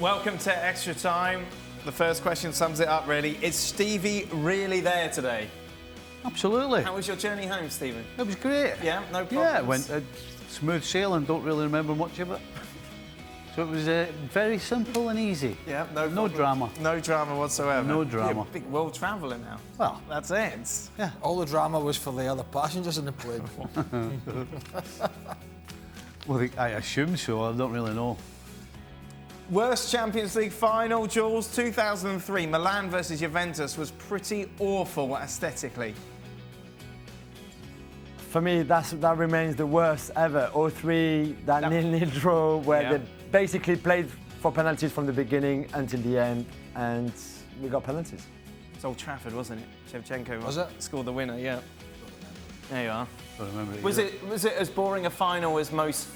Welcome to Extra Time. The first question sums it up, really. Is Stevie really there today? Absolutely. How was your journey home, Stephen? It was great. Yeah, no problems? Yeah, it went smooth sailing, don't really remember much of it. So it was very simple and easy. Yeah, no drama. No drama whatsoever. No drama. You're a big world traveller now. Well, that's it. Yeah. All the drama was for the other passengers in the plane. Well, I assume so, I don't really know. Worst Champions League final, Jules, 2003. Milan versus Juventus was pretty awful aesthetically. For me, that remains the worst ever. 0-3, that 0-0 draw, where they basically played for penalties from the beginning until the end, and we got penalties. It's Old Trafford, wasn't it? Shevchenko Was it? Scored the winner, yeah. There you are. I don't remember Was it as boring a final as most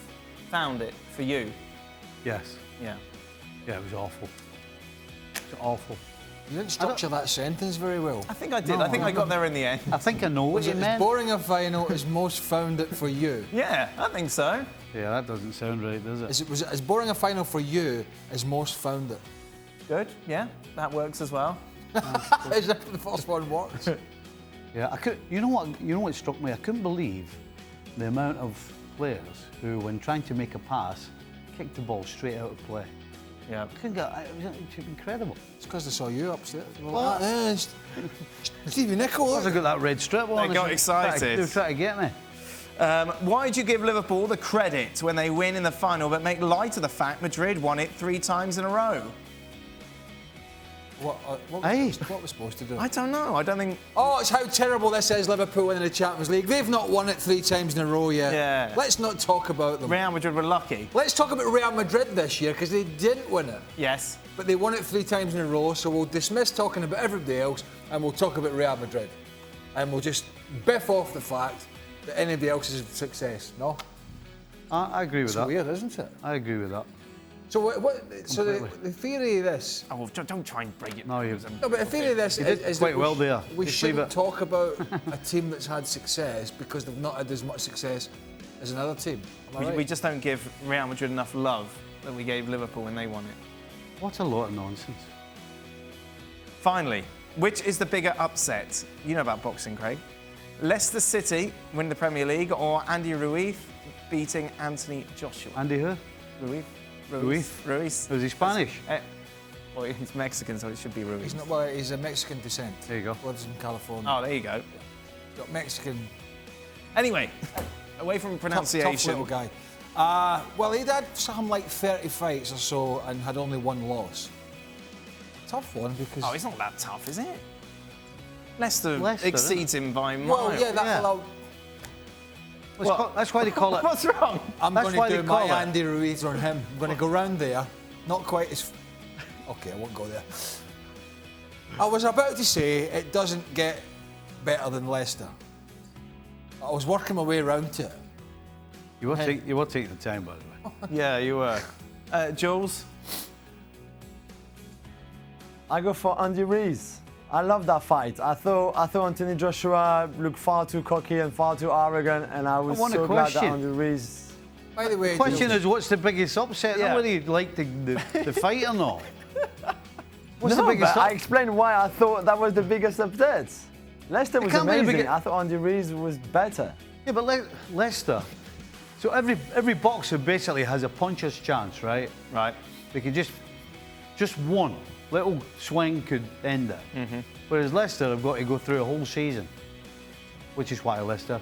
found it for you? Yes. Yeah. Yeah, it was awful. It was awful. You didn't structure that sentence very well. I think I did. No, I think I got there in the end. I think I know what you As meant. boring a final as most found it for you. Yeah, I think so. Yeah, that doesn't sound right, does it? Was it as boring a final for you as most found it? Good, yeah, that works as well. Is that the first one works? Yeah, I could. You know what struck me? I couldn't believe the amount of players who, when trying to make a pass, kicked the ball straight out of play. Yeah. Couldn't get. It was incredible. It's because they saw you upstairs. What? Steve Nicol. I got that red strip on. They got excited. They were trying to get me. Why do you give Liverpool the credit when they win in the final, but make light of the fact Madrid won it 3 times in a row? What was supposed to do? I don't know. I don't think. Oh, it's how terrible this is, Liverpool winning the Champions League. They've not won it 3 times in a row yet. Yeah. Let's not talk about them. Real Madrid were lucky. Let's talk about Real Madrid this year, because they didn't win it. Yes. But they won it 3 times in a row, so we'll dismiss talking about everybody else and we'll talk about Real Madrid. And we'll just biff off the fact that anybody else is a success, no? I agree with that. It's weird, isn't it? I agree with that. So so the theory of this... Oh, well, don't try and break it. No, No, but the theory of this is quite that well there. we Just leave shouldn't it. talk about a team that's had success because they've not had as much success as another team. Am I right? We just don't give Real Madrid enough love that we gave Liverpool when they won it. What a lot of nonsense. Finally, which is the bigger upset? You know about boxing, Craig. Leicester City winning the Premier League or Andy Ruiz beating Anthony Joshua? Andy who? Ruiz. Was he Spanish? Well, he's Mexican, so it should be Ruiz. He's not. Well, he's a Mexican descent. There you go. Lives in California. Oh, there you go. Got Mexican. Anyway, away from pronunciation. Tough little guy. Well, he'd had something like 30 fights or so and had only 1 loss. Tough one because. Oh, it's not that tough, is it? Leicester Leicester, exceeds him by miles. Well, yeah, that's allowed. That's why they call it. What's wrong? I'm That's going why to they do call my it. Andy Ruiz on him. I'm going to go round there. Not quite as. Okay, I won't go there. I was about to say it doesn't get better than Leicester. I was working my way around to it. You were taking the time, by the way. Yeah, you were. Jules? I go for Andy Ruiz. I love that fight. I thought Anthony Joshua looked far too cocky and far too arrogant, and I was so glad that Andy Ruiz. By the way, The question is, what's the biggest upset? Yeah. Not whether you like the fight or not. What's No, the biggest but I explained why I thought that was the biggest upset. Leicester was can't be the amazing. biggest- I thought Andy Ruiz was better. Yeah, but Leicester. So every boxer basically has a puncher's chance, right? Right. They could just one little swing could end it. Mm-hmm. Whereas Leicester have got to go through a whole season, which is why Leicester,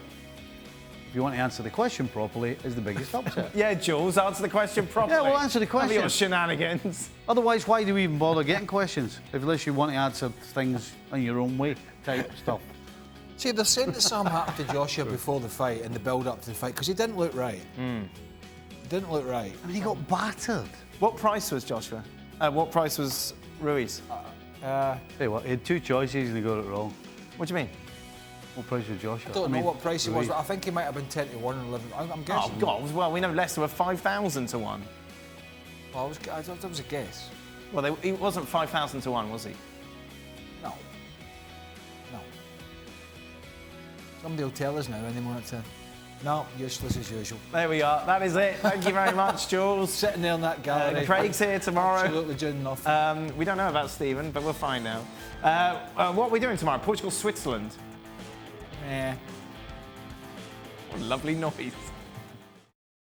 if you want to answer the question properly, is the biggest upset. Yeah, Jules, answer the question properly. Yeah, well, answer the question. Have your shenanigans. Otherwise, why do we even bother getting questions? Unless you want to answer things in your own way, type stuff. See, they're saying that something happened to Joshua before the fight and the build-up to the fight because he didn't look right. He didn't look right. I mean, he got battered. What price was Joshua? What price was Ruiz? Tell you what, he had 2 choices and he got it wrong. What do you mean? What price was Joshua? I don't know what price he was, but I think he might have been 10 to 1 and 11. I'm Oh, guessing. God. Well, we know Leicester were 5,000 to 1. Well, that was a guess. Well, he wasn't 5,000 to 1, was he? No. No. Somebody will tell us now any more to. No, useless as usual. There we are. That is it. Thank you very much, Jules. Sitting there in that gallery. Craig's here tomorrow. Absolutely doing nothing. We don't know about Stephen, but we'll find out. What are we doing tomorrow? Portugal, Switzerland. Yeah. What a lovely noise.